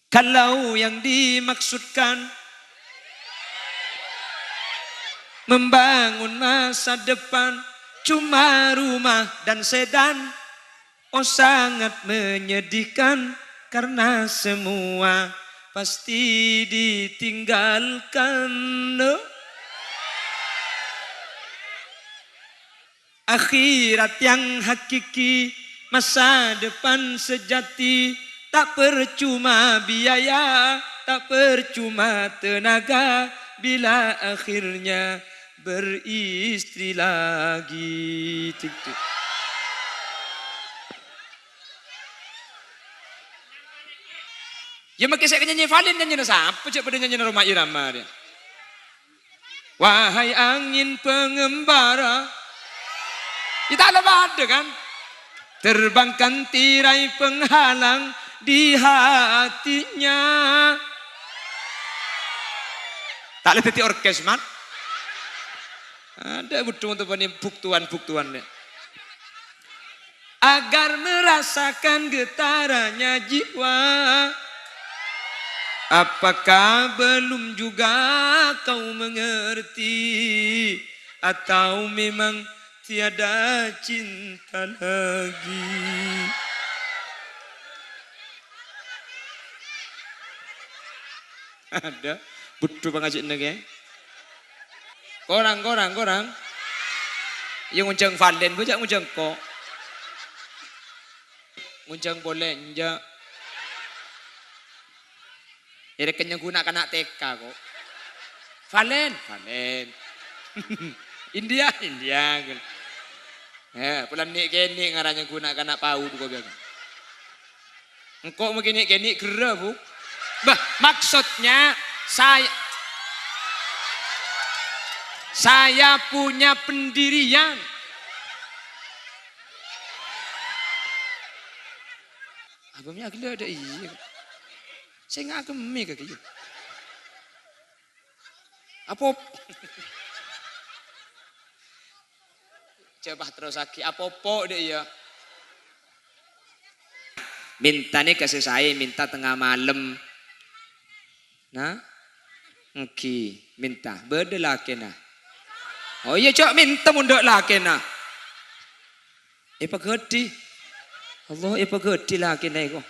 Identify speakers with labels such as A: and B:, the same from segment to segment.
A: Kalau yang dimaksudkan membangun masa depan cuma rumah dan sedan, oh sangat menyedihkan karena semua pasti ditinggalkan. No? Akhirat yang hakiki, masa depan sejati, tak percuma biaya, tak percuma tenaga, bila akhirnya beristri lagi. Ya makin saya nyanyi Valen, nyanyi siapa cek pada nyanyi Roma Irama dia. Wahai angin pengembara, kita ada kan? Terbangkan tirai penghalang di hatinya. Tak boleh teti orkes man. Ada butuh untuk buktuan deh. Agar merasakan getarannya jiwa. Apakah belum juga kau mengerti, atau memang tiada cinta lagi? Ada butuh pengajak negara. Korang. Yang nguncang Valen bujak nguncang kok. Nguncang boleh njak. Jadi kenyang guna anak TK kok. Valen. India. Pulang nik kenik ngaranya guna anak pau kok biasa. Engkau mungkin nik kenik gerah bu. Bah, maksudnya saya punya pendirian. Abangnya agak ada iya. Saya nggak agemi kayak gitu. Apa? Coba terus lagi. Apa deh ya? Minta nih kasih saya, minta tengah malam. Nah, minta beda laki nah. Oh iya cok minta mundur laki nah. Pagedi. Allah pagedi laki nah kok.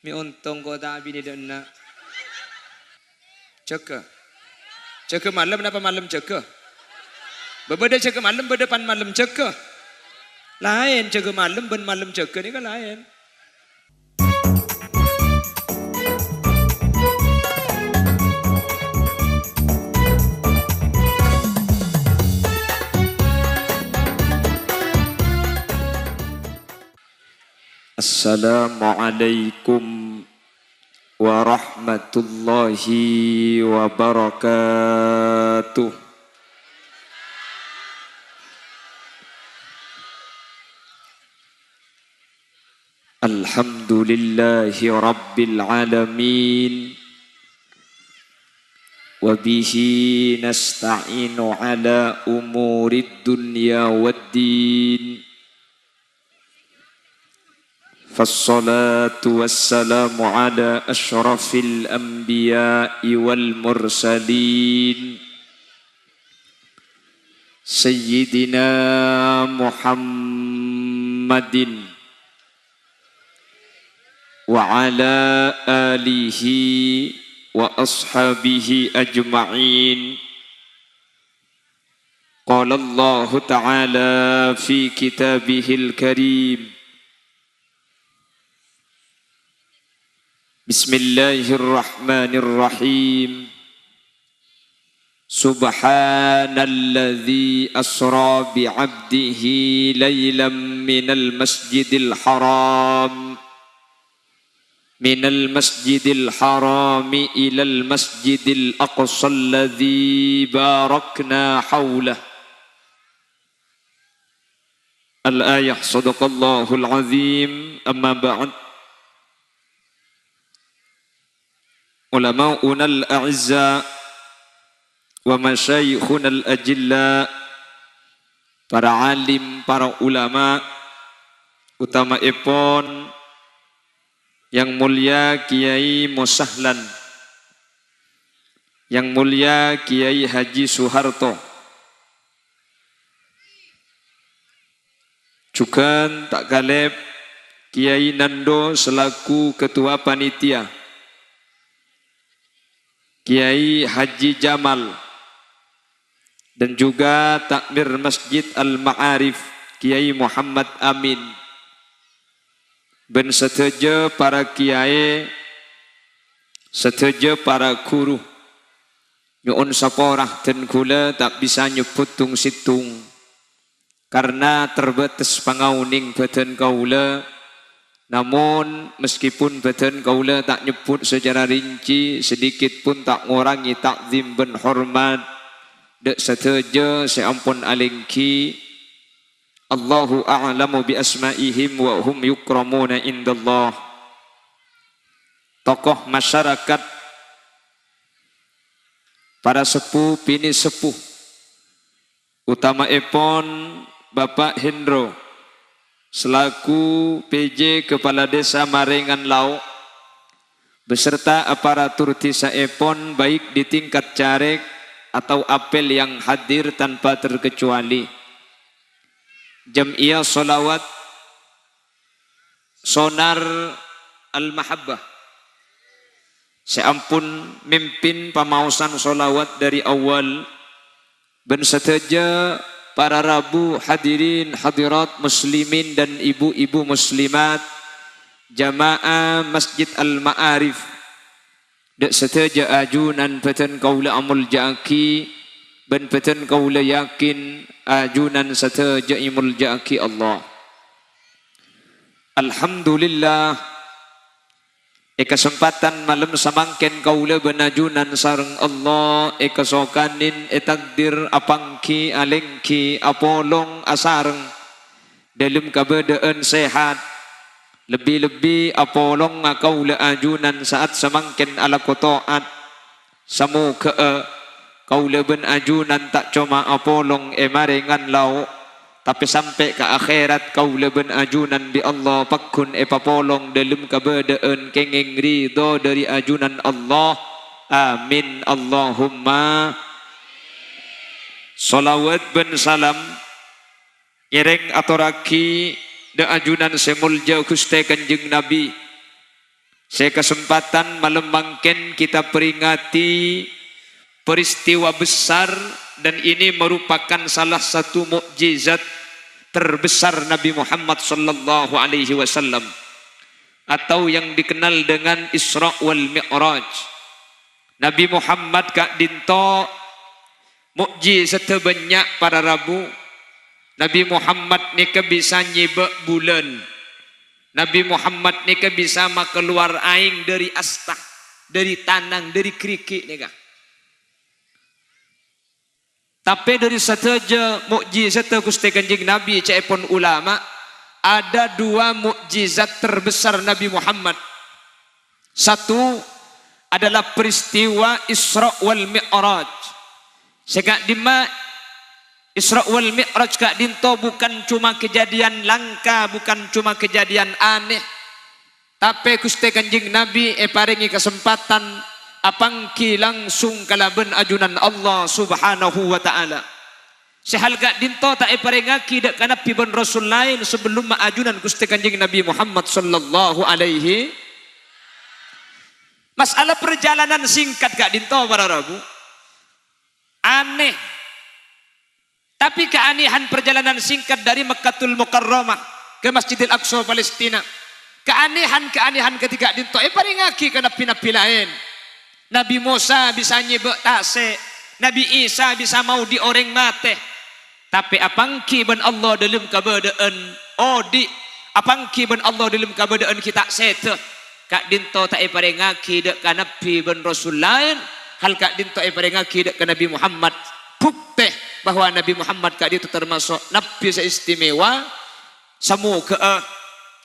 A: Mi untung kau tak bini dana. Jaga malam kenapa malam jaga? Berbeda jaga malam berdepan malam jaga. Lain jaga malam ben malam jaga ni kan lain. Assalamualaikum warahmatullahi wabarakatuh. Alhamdulillahi rabbil alamin. Wabihi nasta'inu ala umurid dunya waddin. فالصلاة والسلام على أشرف الأنبياء والمرسلين سيدنا محمد وعلى آله وأصحابه أجمعين. قال الله تعالى في كتابه الكريم: بسم الله الرحمن الرحيم. سبحان الذي أسرى بعبده ليلا من المسجد الحرام إلى المسجد الأقصى الذي باركنا حوله. الآية. صدق الله العظيم. أما بعد، ulama'una al-a'izza wa masyayikhuna al-ajilla, para alim, para ulama, utama ipon Yang mulia Kiai Musahlan, Yang mulia Kiai Haji Soeharto, juga tak kalep Kiai Nando selaku Ketua Panitia, Kiai Haji Jamal, dan juga Takmir Masjid Al-Ma'arif Kiai Muhammad Amin, ben seteja para kiai, seteja para guru, nyuun saporah dan kula tak bisa nyebut tung situng karena terbatas pangauning badan kaula. Namun meskipun badan kaula tak nyebut secara rinci, sedikit pun tak ngurangi takzim ben hormat dek seteja seampun alingki. Allahu a'lamu bi asma'ihim wa hum yukramuna indallah. Tokoh masyarakat, para sepuh, bini sepuh, utama epon Bapak Hendro selaku PJ Kepala Desa Marengan Lau beserta aparatur desa epon baik di tingkat caleg atau apel yang hadir tanpa terkecuali. Jam'iyah Solawat Sonar Al-Mahabbah, seampun mimpin pamausan solawat dari awal, ben seteja para rabu hadirin hadirat muslimin dan ibu-ibu muslimat jamaah Masjid Al-Ma'arif, dek seteja ajunan peten kaula amul jaki, ben peten kaula yakin ajunan seteja imul jaki Allah. Alhamdulillah, kesempatan malam samangken kaula benajunan sareng Allah, kesokanin takdir apangki alengki apolong asareng dalam keadaan sehat, lebih-lebih apolong kaula ajunan saat samangken ala kotoat semoga kaula ben ajunan tak cuma apolong marengan lau, tapi sampai ke akhirat kaula ben ajunan bi Allah pakun papolong dalam keadaan kengeng ridho dari ajunan Allah. Amin Allahumma. Salawat ben salam ireng aturaki da ajunan semulja Gusti Kanjeng Nabi. Saya kesempatan malam mangken kita peringati peristiwa besar, dan ini merupakan salah satu mukjizat terbesar Nabi Muhammad sallallahu alaihi wasallam atau yang dikenal dengan Isra wal Mi'raj. Nabi Muhammad kak dinto mukjizat banyak para rabu. Nabi Muhammad ni ke bisa nyibak bulan. Nabi Muhammad ni ke bisa keluar aing dari astah, dari tanang, dari kerikik ni kak. Tapi dari saja mukjizat Gusti Kanjeng Nabi cepon ulama, ada dua mukjizat terbesar Nabi Muhammad. Satu adalah peristiwa Isra wal Mi'raj. Sekak dima Isra wal Mi'raj kak dinto bukan cuma kejadian langka, bukan cuma kejadian aneh, tapi Gusti Kanjeng Nabi paringi kesempatan apangki langsung kalaben ajunan Allah subhanahu wa ta'ala. Sehal gak dinto tak iparengaki dak kana piban rasul lain sebelum maajunan Gusti Kanjeng Nabi Muhammad sallallahu alaihi. Masalah perjalanan singkat gak dinto para rabu aneh, tapi keanehan perjalanan singkat dari Mekkatul Mukarramah ke Masjidil Aqsa Palestina, keanehan ketika dinto iparengaki kana napi lain. Nabi Musa bisa nyebek tase, Nabi Isa bisa mau dioreng mate, tapi apangki ben Allah dalam keadaan odi, apangki ben Allah dalam keadaan kita sete kak dinto tak iparengaki dek ka nabi ben rasul lain, hal kak dinto iparengaki dek ka Nabi Muhammad bukti bahwa Nabi Muhammad kak itu termasuk nabi seistimewa. Semoga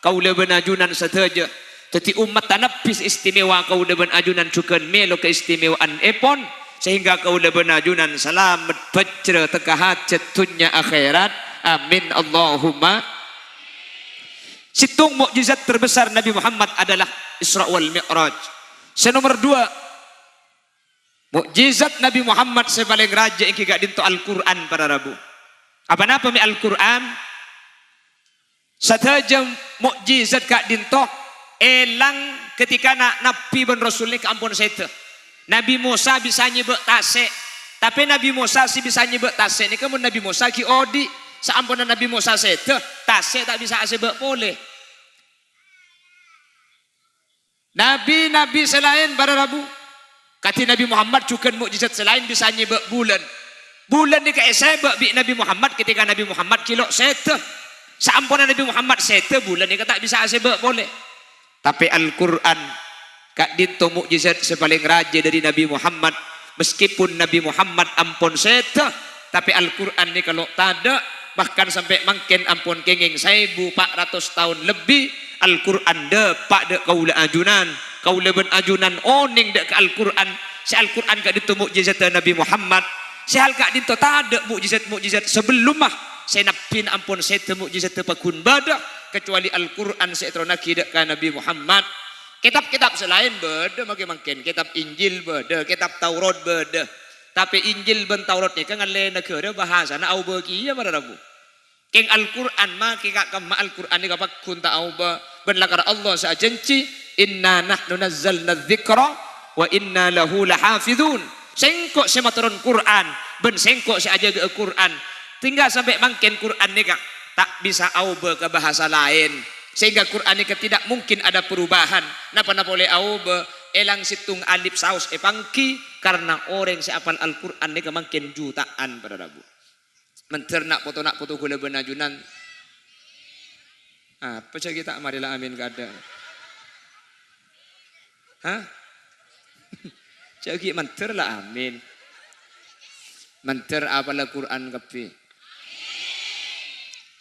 A: kaula benajunan sateja jadi umat tanapis istimewa kau deban ajunan cukan melo keistimewaan epon, sehingga kau deban ajunan selamat bajra tekahat cetunya akhirat. Amin Allahumma. Situng mukjizat terbesar Nabi Muhammad adalah Isra wal Mi'raj. Senomor 2, mukjizat Nabi Muhammad sepaling raja yang gak dinto Al-Quran para Rabu. Apa napa mi Al-Quran? Sataja mukjizat gak dinto elang ketika Nabi ben Rasul ni keampun sete. Nabi Musa bisa nyebek tasik, tapi Nabi Musa si bisa nyebek tasik ni kemun Nabi Musa ki odi seampunan Nabi Musa sete tasik tak bisa sebek boleh. Nabi-nabi selain para Rabu kati Nabi Muhammad juga mukjizat selain bisa nyebek bulan. Bulan ni kayak sebek bi Nabi Muhammad ketika Nabi Muhammad kilo sete. Seampunan Nabi Muhammad sete bulan ni tak bisa sebek boleh. Tapi Al-Quran kak dinto mukjizat sepaling raja dari Nabi Muhammad. Meskipun Nabi Muhammad ampun sete, tapi Al-Quran ni kalau tada bahkan sampai mangken ampun kenging 1400 tahun lebih Al-Quran depak dek kaula ajunan. Kaula ben ajunan oning dek ke Al-Quran. Si Al-Quran kak dinto mukjizat Nabi Muhammad. Si hal kak dinto tada mukjizat-mukjizat sebelum mah. Saya napin ampun sete mukjizat pakun badak kecuali Al-Quran seetronaki dek ka Nabi Muhammad. Kitab-kitab selain beda makin kitab Injil beda, kitab Taurat beda. Tapi Injil ben Taurat ni kan ngale negara bahasa na au beki ya para Rabu. King Al-Quran ma kika kama Al-Quran ni kapak kun ta au ba ben lakar Allah sa janji inna nahnu nazzalna dzikra wa inna lahu lahafizun. Sengkok sematuron Quran ben sengkok si aja ke Quran. Tinggal sampai mangken Quran ni kak tak bisa auba ke bahasa lain. Sehingga Quran ni tidak mungkin ada perubahan. Napa boleh auba elang situng alif saus epangki karena orang siapal Al-Quran ni makin jutaan pada Rabu. Menternak foto gula benajunan. Apa cak kita marilah amin kada. Hah? Cak kita menter lah amin. Menter apalah Quran kapi.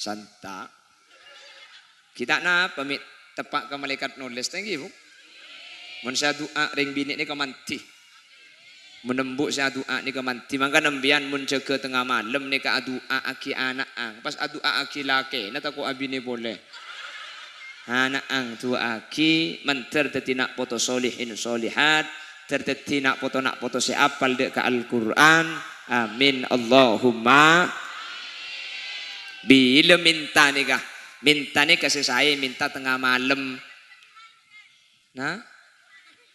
A: Santa kita na pamit tepak ke malaikat nulis tinggi bu mun saya doa ring bini ni kemanti menembuk saya doa ni kemanti maka nembian mun jaga tengah malam ni ka doa aki anak ang pas doa aki laki na tako abi ni boleh anak ang doa aki menter tetina foto solihin solihat tertetina foto nak foto si apal dek ka Al-Quran amin Allahumma. Bila minta ni kasih saya minta tengah malam. Nah,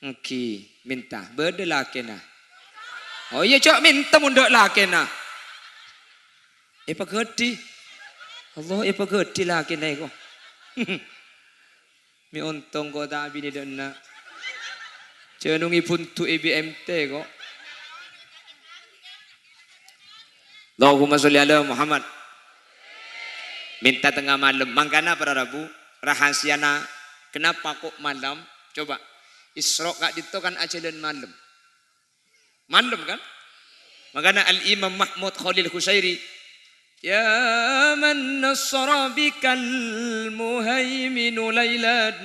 A: okay, minta berde laki nah. Oh iya cok minta mundak laki nah. Pagedi, Allah pagedi laki nah ko. Mi untung ko tak bini dana. Cenungi buntu IBMT ko. Allahumma sholli ala Muhammad. Minta tengah malam. Mangkana para Rabu rahasiana kenapa kok malam? Coba Isra kak dito kan ajalan malam. Malam kan? Makanya Al-Imam Mahmud Khalil Husairi ya man nasra bikal muhaiminu laylan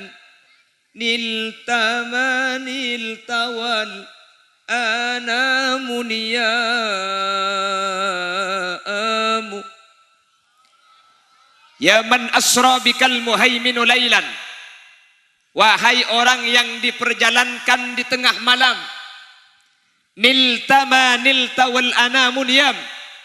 A: niltamanil tawal ana muniyamu. Ya man asra bikal muhaiminu laylan. Wahai orang yang diperjalankan di tengah malam. Niltama nilta wal anamuniyam.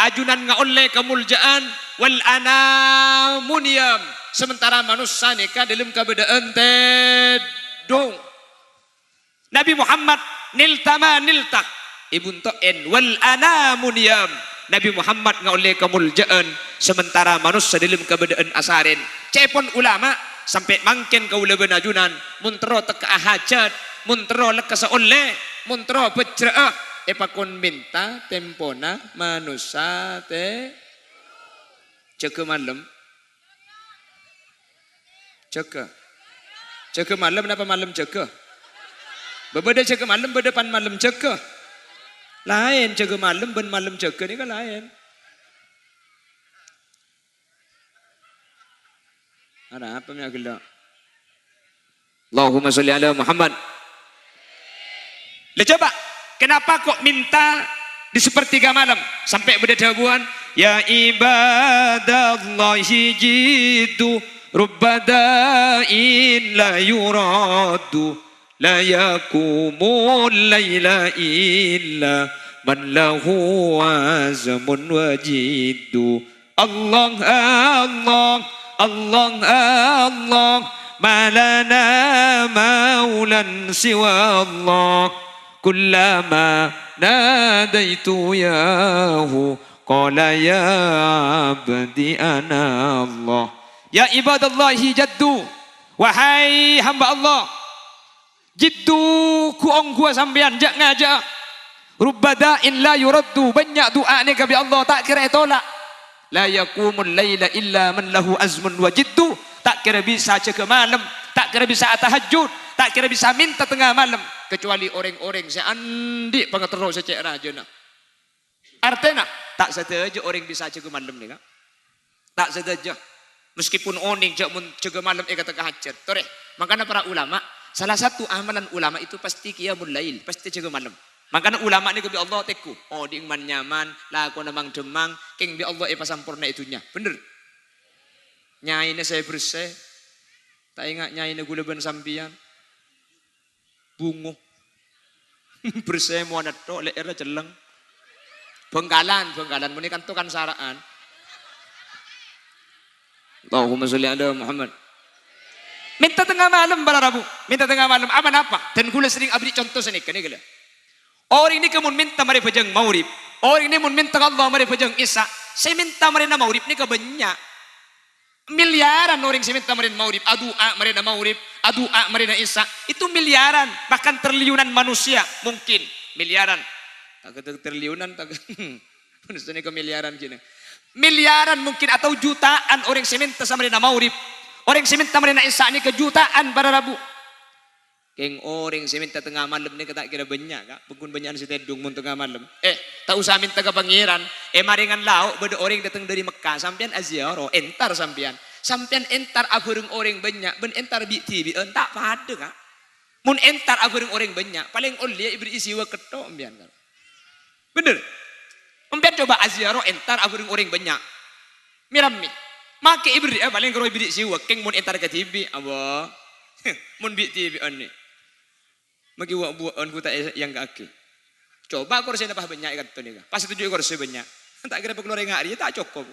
A: Ajunan ngaolle kemuljaan wal anamuniyam. Sementara manusia neka dalam keberadaan tedong. Nabi Muhammad niltama nilta. Ibun to'en wal anamuniyam. Nabi Muhammad ngaulai kemuljaan sementara manusia dalam keberadaan asarin. Cepon ulama sampai mangken kaula benajunan muntro teka hajat muntro leka seolle muntro pecrah pakon minta tempona manusia te ceke malam ceke malam kenapa malam ceke berbeda ceke malam berdepan malam ceke lain jaga malam ben malam jaga ni kan lain. Ada apa yang agak Allahumma sholli ala Muhammad. Coba kenapa kok minta di sepertiga malam sampai berdedabuan ya ibadallahi jidu rubbadain la yuradu la yakumul laila illa man lahu azmun wa jiddu. Allah Allah Allah Allah ma lana maulan siwa Allah kullama nadaitu yahu qala ya abdi ana Allah. Ya ibadallahi jaddu, wahai hamba Allah, jiddu kuong gua sampean jak ngajak. Rubbada'in la yuraddu, banyak doa ni kepada Allah tak kira tolak. La yakumul laila illa man lahu azmun wa jiddu, tak kira bisa jaga malam, tak kira bisa tahajud, tak kira bisa minta tengah malam, kecuali orang-orang seandi pengatur secek raja nak. Artinya tak saja orang bisa jaga malam ni kan? Tak saja. Meskipun oning jaga malam kata tahajud. Tore, makanya para ulama, salah satu amalan ulama itu pasti qiyamul lail, pasti jaga malam. Makanya ulama ni kebi Allah teku. Oh di iman nyaman, laku namang demang, king bi Allah pasampurna itunya. Bener. Nyai ni saya bersih. Tak ingat nyai ni gula ben sampian. Bungo. Bersih mau nato leer celeng. Bengkalan muni kan tu kan saraan. Allahumma sholli ala Muhammad. Minta tengah malam para Rabu. Minta tengah malam apa? Dan gula sering abdi contoh sini kan gula. Orang ini kemun minta mari pejang maurib. Orang ini mun minta Allah mari pejang Isa. Saya minta mari na maurib ni kebanyak. Miliaran orang saya minta mari maurib. Adua mari na maurib. Adua mari na Isa. Itu miliaran. Bahkan triliunan manusia. Mungkin. Miliaran. Tak triliunan. Manusia ni ke miliaran kini. Miliaran mungkin atau jutaan orang saya minta sama na maurib. Orang saya minta mari na Isa ni kejutaan para Rabu. Keng orang saya minta tengah malam ni tak kira banyak kak. Pekun banyak si tedung mun tengah malam. Tak usah minta ke pangeran. Maringan lauk beda orang datang dari Mekah. Sampian aziaro entar sampian. Sampian entar agurung orang banyak. Ben entar bi tak pada kak. Mun entar agurung orang banyak. Paling oleh ibri isi wa ketok ambian kak. Bener. Ambian coba aziaro entar agurung orang banyak. Mirami. Make ibri paling kalau ibri isi wa keng mun entar ke TV. Abah. Mun bi TV ani. Magi buat ku tak yang kaki. Coba kursi apa banyak ikat tu ni. Pas tujuh kursi banyak. Tak kira keluar yang hari tak cukup.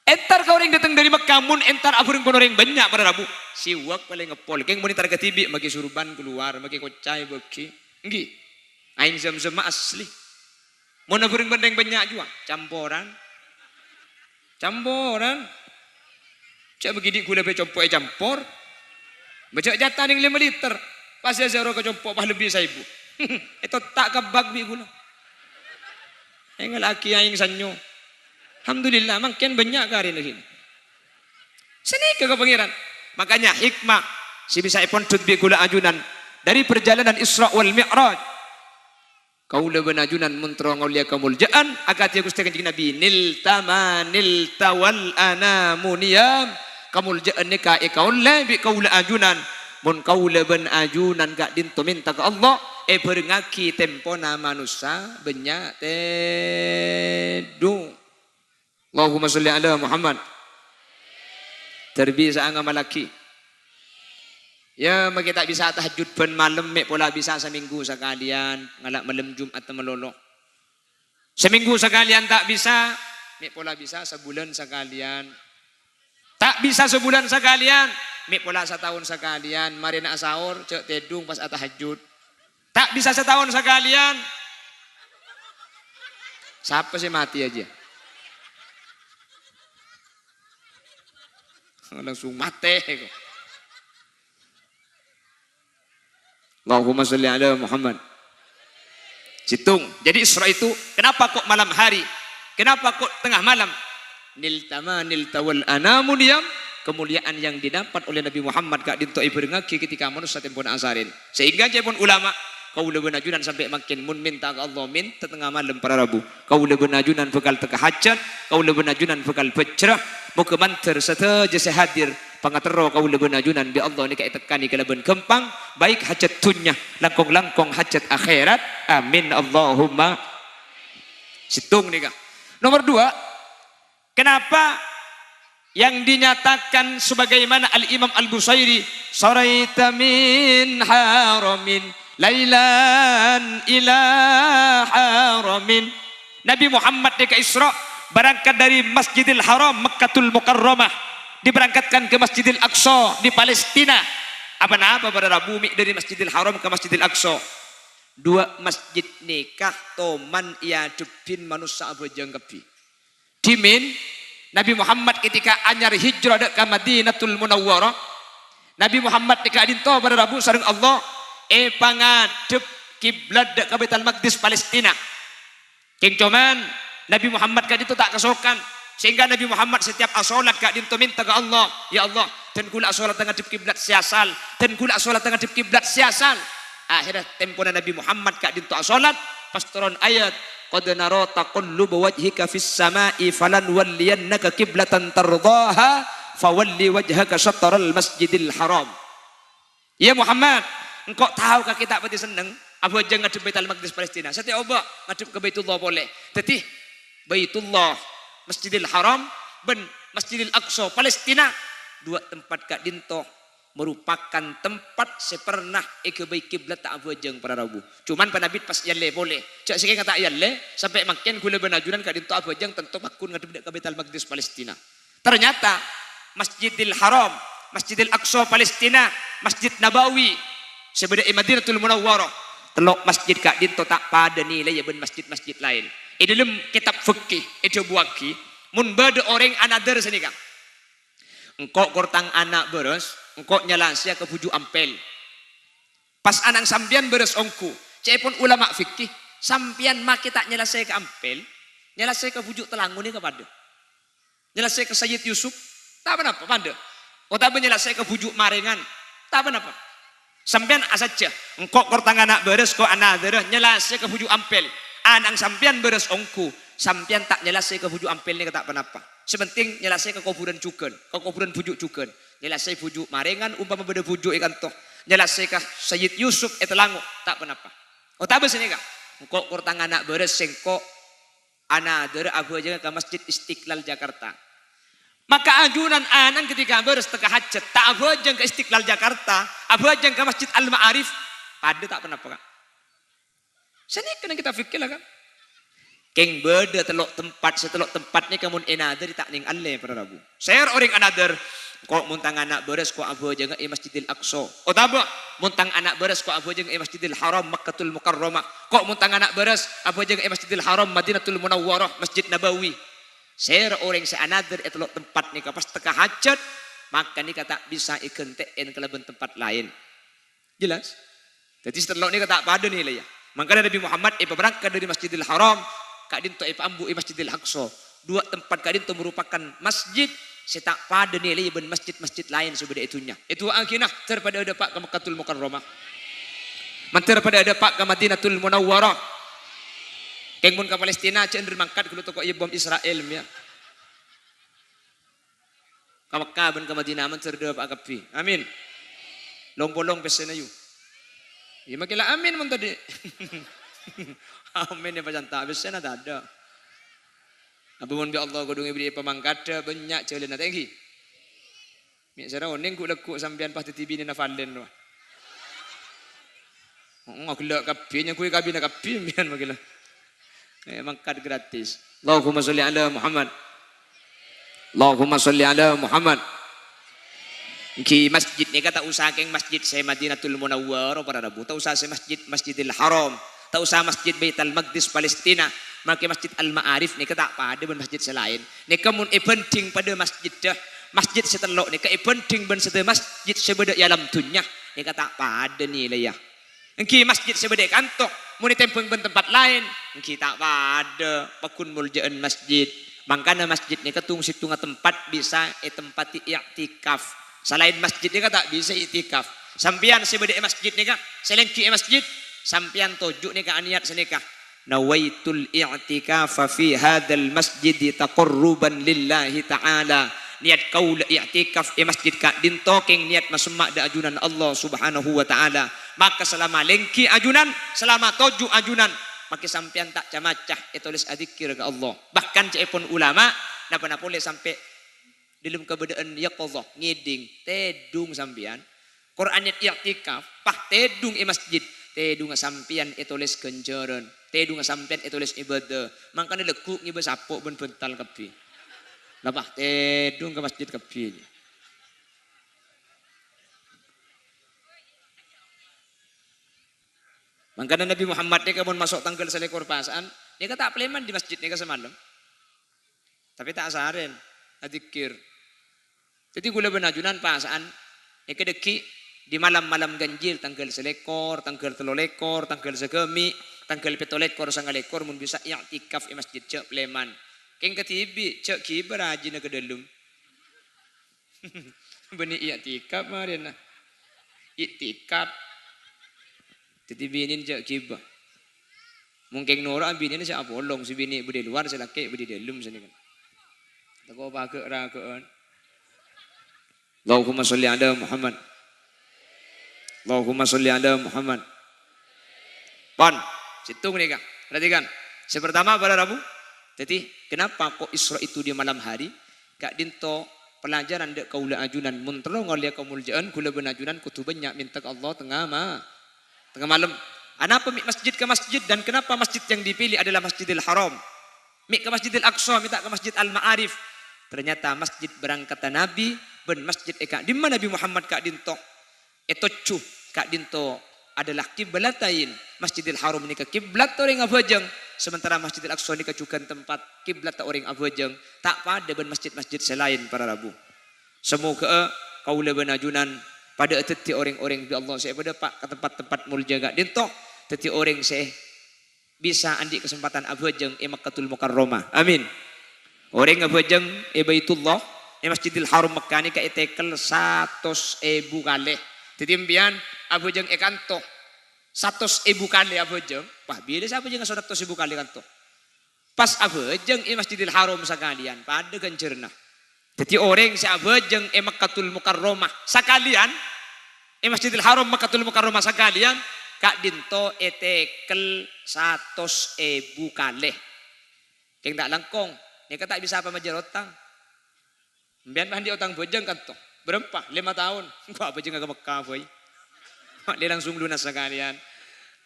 A: Entar kau orang datang dari Mekah mun entar aburing kau orang banyak pada Rabu. Siwak paling ngepol. Keng mun entar ke tibi magi surban keluar, magi kocai beki. Enggi. Ain zam-zam asli. Mun aburing bandeng banyak juga. Campuran. Cak begini gula be compok campur. Baca jatah ning 5 liter. Pas ya zero ke compok bah lebih 1000. Itu tak kebag bi gula. Engal aki aing sanyo. Alhamdulillah makin banyak kari ni. Sini ke pangeran. Makanya hikmah si bisa ipon tut bi gula ajunan dari perjalanan Isra wal Mi'raj. Kaula benajunan muntra ngaulia kamul jaan akati Gusti Kanjeng Nabi nil tawal anamuniyam kamul jaan nika kaula bi kaula ajunan mun kaula ben ajunan gak dinto minta ke Allah berngaki tempona manusia banyak tedu. Allahumma sholli ala Muhammad. Terbisa ngamalaki. Ya, magi tak bisa tahajud ben malam mek pola bisa seminggu sekalian, ngalak malam Jumat atau melolo. Seminggu sekalian tak bisa, mek pola bisa sebulan sekalian. Tak bisa sebulan sekalian, mek pola setahun sekalian, mari nak sahur cek tedung pas tahajud. Tak bisa setahun sekalian. Siapa sih mati aja? Langsung mati kok. Allahumma sholli ala Muhammad. Hitung. Jadi Isra itu kenapa kok malam hari? Kenapa kok tengah malam? Niltawal anamuniyam, kemuliaan yang didapat oleh Nabi Muhammad kak dinto iberngaki ketika manusia tempon asarin. Sehingga jepun ulama kau lebih najunan sampai makin mun minta ke Allah minta tengah malam para Rabu. Kau lebih najunan bekal teka hajat, kau lebih najunan bekal pecrah, mau kemanter setelah jasa hadir. Pangatero kau lebih najunan bi Allah ni kait tekani kelaban kempang baik hajat dunya langkong hajat akhirat amin Allahumma. Situng ni kak. Nomor 2, kenapa yang dinyatakan sebagaimana Al-Imam Al-Busairi, saraita min haramin lailan ila haramin. Nabi Muhammad ketika Isra berangkat dari Masjidil Haram Mekkatul Mukarramah, diberangkatkan ke Masjidil Aqsa di Palestina. Apa-apa pada Rabu dari Masjidil Haram ke Masjidil Aqsa. Dua masjid nikah toman ia jepin manusia abu jangkapi. Dimin Nabi Muhammad ketika anyar hijrah ke Madinatul Munawwarah, Nabi Muhammad ketika dinto pada Rabu sareng Allah pangadep kiblat ke Baitul Maqdis Palestina. King cuman Nabi Muhammad kadi itu tak kesokan, sehingga Nabi Muhammad setiap asolat kak dinto minta ke Allah, ya Allah, dan kula asolat tengah dip kiblat siasal, dan kula asolat tengah dip kiblat siasal. Akhirnya tempona Nabi Muhammad kak dinto asolat pas turun ayat qad nara taqalluba wajhika fis sama'i falan walliyannaka qiblatan tardaha fawalli wajhaka syatral masjidil haram. Ya Muhammad, engkau tahukah kita pati seneng apa aja ngadep Baitul Maqdis Palestina. Setiap oba ngadep ke Baitullah boleh. Jadi Baitullah Masjidil Haram ben Masjidil Aqsa Palestina, dua tempat kak dinto merupakan tempat sepernah baik kiblat tak apa jeng para Rabu. Cuman panabit pas yalle boleh. Cak sikit kata yalle sampai makin kula benajunan ka dinto apa jeng tentu makun ngadep ke Baitul Maqdis Palestina. Ternyata Masjidil Haram, Masjidil Aqsa Palestina, Masjid Nabawi sebagai Madinatul Munawwarah, telok masjid kak dinto tak pada nilai ya ben masjid-masjid lain. Dalam kitab fikih itu buaki mun bade orang another sini kang. Engkau kortang anak beres, engkau nyalasia ke buju ampel. Pas anang sampian beres ongku, cepon ulama fikih, sampian mak kita nyelasai ke ampel, nyelasai ke buju telangun ni kepada. Nyelasai ke Sayyid Yusuf, tak apa-apa pada. Oh tak nyelasai ke buju marengan, tak apa-apa. Sampian asaja, engkau kortang anak beres, kau anak beres, nyelasai ke buju ampel. Anang sampian beres ongku, sampian tak nyelasai ke buju ampel ni tak apa-apa. Sepenting nyelasai ke kuburan cuken, ke kuburan bujuk cuken. Nyelasai bujuk marengan umpama beda bujuk ikan toh. Nyelasai ke Sayyid Yusuf langu tak apa-apa. Oh tak besini kah? Engkau kortang anak beres sengkok anak dere abu aja ke Masjid Istiqlal Jakarta. Maka ajunan anang ketika beres tengah hajat tak abu aja ke Istiqlal Jakarta, abu aja ke Masjid Al Ma'arif, ada tak apa-apa kah? Sini kena kita fikir lah kan. Keng beda telok tempat setelok tempat ni kamun another tak ning alle para Rabu. Share orang another kok muntang anak beres kok abu aja ke Masjidil Aqsa. Oh taba muntang anak beres kok abu aja ke Masjidil Haram Makkatul Mukarramah. Kok muntang anak beres abu aja ke Masjidil Haram Madinatul Munawwarah Masjid Nabawi. Share orang se another telok tempat ni pas teka hajat maka ni kata bisa ikenteen kelebihan tempat lain. Jelas? Jadi setelok ni kata pada ni lah ya. Makanya Nabi Muhammad berangkat dari Masjidil Haram kak dinto ambu Masjidil Aqsa. Dua tempat kak dinto merupakan masjid setak pada nilai ben masjid-masjid lain sebedah itunya. Itu akhirnya terpada ada pak ke Mekkatul Mukarramah. Mantar pada ada pak ke Madinatul Munawwarah. Keng mun ke Palestina cender mangkat kulo toko bom Israel ya. Ka Mekkah ben ke Madinah mantar ada pak kapi. Amin. Long-polong pesen ayu. Ya makila amin mun tadi. Amin ya pajan tak bisa nada ada. Apa mun bi Allah kodong ibri pamangkada banyak celena tengki. Mi sara oning ku lekuk sampean pas titibi na falen wa. Ngok lek kapinya ku kabina kapi mian makila. Mangkat gratis. Allahumma sholli ala Muhammad. Allahumma sholli ala Muhammad. Ki masjid ni kata usaha keng masjid saya Madinatul Munawwarah para Rabu. Tak usah saya Masjidil Haram. Tak usah Masjid Baitul Maqdis Palestina. Maka Masjid Al Ma'arif ni kata pada ben masjid selain. Ni kamun penting pada masjid dah. Masjid setelok ni ka penting ben sete masjid sebeda alam dunya. Ni kata pada ni lah ya. Engki masjid sebeda kantor. Mun tempeng ben tempat lain. Engki tak pada pakun muljaan masjid. Mangkana masjid ni katung situnga tempat bisa tempati i'tikaf. Selain masjid ni kata bisa i'tikaf. Sampian sebeda masjid ni ka selengki masjid. Sampian tojuk ni ka niat senikah. Nawaitul i'tikafa fi hadzal masjid taqarruban lillahi ta'ala. Niat kau i'tikaf masjid ka dintokeng niat masemak da ajunan Allah Subhanahu wa taala. Maka selama lengki ajunan, selama tojuk ajunan, maka sampian tak camacah tulis adzikir ke Allah. Bahkan cepon ulama napa boleh sampai dalam keadaan yaqadhah ngiding tedung sampean Quran ayat i'tikaf pah tedung masjid tedung sampean tulis ganjaran tedung sampean tulis ibadah mangkane leguk ngibe sapuk ben bental kabeh lah pah tedung ke masjid kabeh mangkane Nabi Muhammad ni kamun masuk tanggal selekor pasaan dia tak pleman di masjid ni semalam tapi tak asaren adzikir jadi gula benajunan pasaan ni kedeki di malam-malam ganjil tanggal selekor, tanggal telolekor, tanggal segemi, tanggal petolekor, sangalekor mun bisa i'tikaf di masjid cek pleman. Keng ketibi cek kibar aja ke dalam. Beni i'tikaf marina. I'tikaf. Titibinin cek kibar. Mungkin Nora bini si apolong si bini budi luar si laki budi dalam sini kan. Tako pakai ragaan. Allahumma sholli ala Muhammad. Allahumma sholli ala Muhammad. Pon, situng nih kak. Perhatikan. Pertama pada Rabu. Jadi kenapa kok Isra itu di malam hari? Kak dinto pelajaran dek kaula ajunan muntro ngolia kamuljaan kula benajunan kutubannya minta Allah tengah malam. Kenapa masjid ke masjid dan kenapa masjid yang dipilih adalah Masjidil Haram? Mik ke Masjidil Aqsa, minta ke Masjid Al-Ma'arif. Ternyata masjid berangkatan Nabi ben masjid eka di mana Nabi Muhammad kak dinto etocu kak dinto adalah kiblatain Masjidil Haram ni ke kiblat orang abajeng sementara Masjidil Aqsa ni kecukan tempat kiblat orang abajeng tak pada ben masjid-masjid selain para Rabu semoga kaula benajunan pada teti orang-orang bi Allah saya pada pak ke tempat-tempat mulja kak dinto teti orang saya bisa andi kesempatan abajeng Makkatul Mukarramah amin orang abajeng Baitullah Masjidil Haram Mekkah ni ka itekel 100.000 kali titimpian abojeng ekanto 100.000 kali abojeng wah beda siapa jeung 100.000 kali kanto pas abojeng Masjidil Haram sakalian pada gancerna jadi orang si abojeng Makkatul Mukarramah sakalian Masjidil Haram Makkatul Mukarramah sakalian kak dinto etekel 100.000 kali keng tak langkong ni tak bisa apa majarotang mbian mandi otang bojeng kanto berapa? 5 tahun. Kok apa juga ke Mekah boy? Dia langsung lunas sekalian.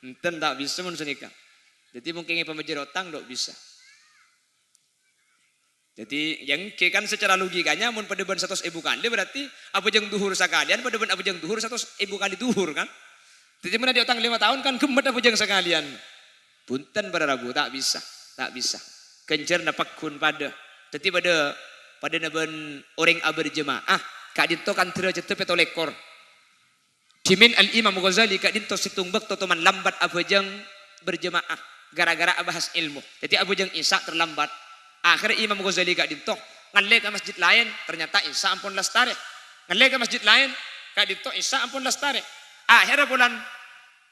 A: Enten tak bisa mun senika. Jadi mungkin pemajir otang dok bisa. Jadi yang kan secara logikanya mun pada ban 100.000 kali berarti apa jeng duhur sekalian pada ban apa jeng duhur 100.000 kali duhur kan? Jadi mana di otang 5 tahun kan gemet apa jeng sekalian. Punten pada Rabu tak bisa. Kencer dapat kun pada. Jadi pada naben orang berjemaah kak dinto kan derajat petolekor. Dimin Al-Imam Ghazali kak dinto situng bekto teman lambat abajeng berjemaah gara-gara abahas ilmu. Jadi abajeng Isa terlambat. Akhirnya Imam Ghazali kak dinto ngalle ke masjid lain ternyata Isa ampun lestari. Ngalle ke masjid lain kak dinto Isa ampun lestari. Akhirnya bulan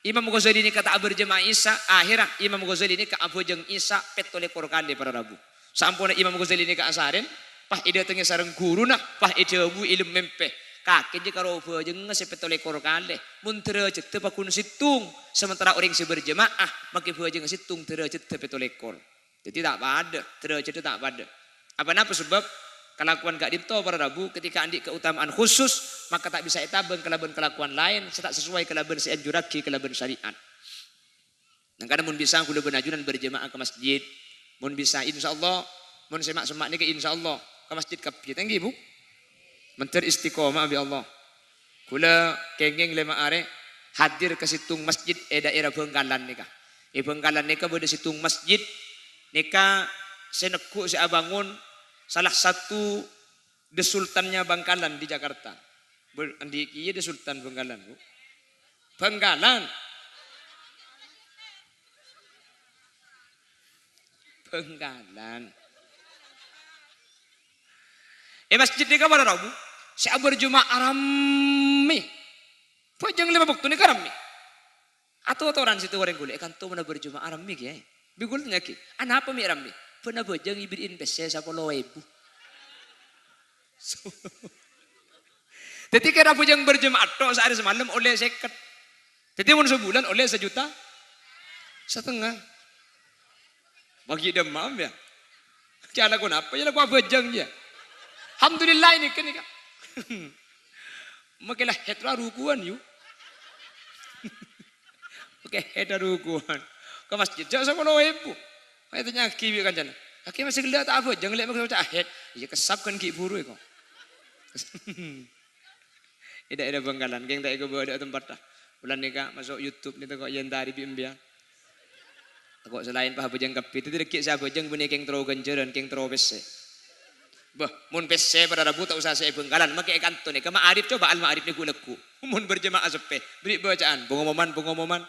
A: Imam Ghazali ini kata berjemaah Isa. Akhirnya Imam Ghazali ini kak abajeng Isa petolekor kali pada Rabu. Sampun Imam Ghazali ini kak asarin pah ide tengah sareng guru nah pah ide bu ilmu mempe kaki je karo jeung sepetolekor kali mun derajat teu pakun situng sementara orang si berjemaah make jeung situng derajat teu petolekor jadi tak pada derajat tak pada apa sebab kelakuan gak dinto para Rabu ketika andi keutamaan khusus maka tak bisa etaben kelakuan lain tak sesuai kelaban seanjuraki kelaban syariat dan kadang mun bisa kula benajunan berjemaah ke masjid mun bisa insyaallah mun semak-semak ni ke insyaallah ke masjid kabeh tanggi Bu menter istiqomah bi Allah kula kenging 5 are hadir ke situng masjid daerah Bengkalan nika Bengkalan nika bade situng masjid nika seneku si abangun salah satu desultannya Bangkalan di Jakarta di kieu desultan Bengkalan Bu Bengkalan masjid ni pada Rabu saya berjemaah rame pajang 5 waktu ni rame atau orang situ orang gule kan tu mana berjemaah rame ya bigul nyaki apa mi rame pernah bajang ibrin pese 10.000 jadi kira bajang berjemaah tok sehari semalam oleh 50 jadi mun sebulan oleh 1,5 juta bagi demam ya cara guna apa ya lagu bajang ya Alhamdulillah ini kan. Makilah hetra rukuan yuk. Oke, hetra rukuan. Ke masjid jangan sama lo ibu. Kayak tanya kiwi kan jana. Kaki masih gelap tak apa, jangan lihat maksud ahet. Ya kesapkan ki buru kok. Tidak ada Bangkalan, geng tak ikut bawa ada tempat dah. Bulan nikah masuk YouTube ni tengok yang tadi bimbia. Tengok selain paha bujang kapi itu tidak kisah bujang bunyi keng terau genjeran keng terau pesse. Bah, mun pesse pada Rabu tak usah saya Bangkalan, makai kanton ni. Kama Arif coba al Arif ni guleku. Mun berjemaah sepe, beri bacaan, bungomoman.